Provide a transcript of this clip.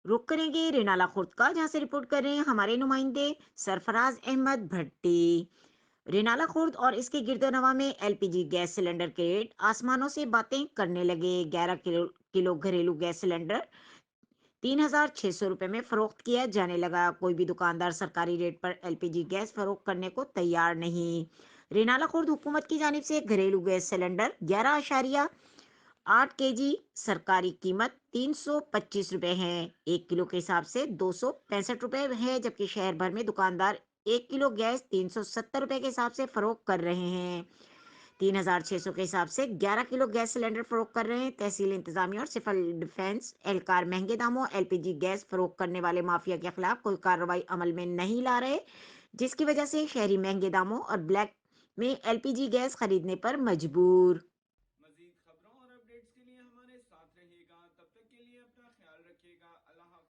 रुक करेंगे रेनाला खुर्द का, जहां से रिपोर्ट कर रहे हैं हमारे नुमाइंदे सरफराज अहमद भट्टी। रेनाला खुर्द और इसके गिरदोनवा में एलपीजी गैस सिलेंडर के रेट आसमानों से बातें करने लगे। 11 किलो घरेलू गैस सिलेंडर 3,600 रुपए में फरोख्त किया जाने लगा। कोई भी दुकानदार सरकारी रेट पर एलपीजी गैस फरोख्त करने को तैयार नहीं। रेनाला खुर्द हुकूमत की जानिब से घरेलू गैस सिलेंडर 11,8 kg सरकारी कीमत 325 रुपए है। 1 किलो के हिसाब से 265 रुपए है, जबकि शहर भर में दुकानदार 1 किलो गैस 370 रुपए के हिसाब से फरोख्त कर रहे हैं। 3,600 के हिसाब से 11 किलो गैस सिलेंडर फरोख्त कर रहे हैं। तहसील इंतजामिया और सिविल डिफेंस एहलकार महंगे दामों एलपीजी गैस फरोख्त करने वाले माफिया के खिलाफ कोई कार्रवाई अमल में नहीं ला रहे, जिसकी वजह से शहरी महंगे दामों और ब्लैक में एलपीजी गैस खरीदने पर मजबूर। मजीद खबरों और अपडेट्स के लिए हमारे साथ रहिएगा। तब तक के लिए अपना ख्याल रखिएगा। अल्लाह हाफ़िज़।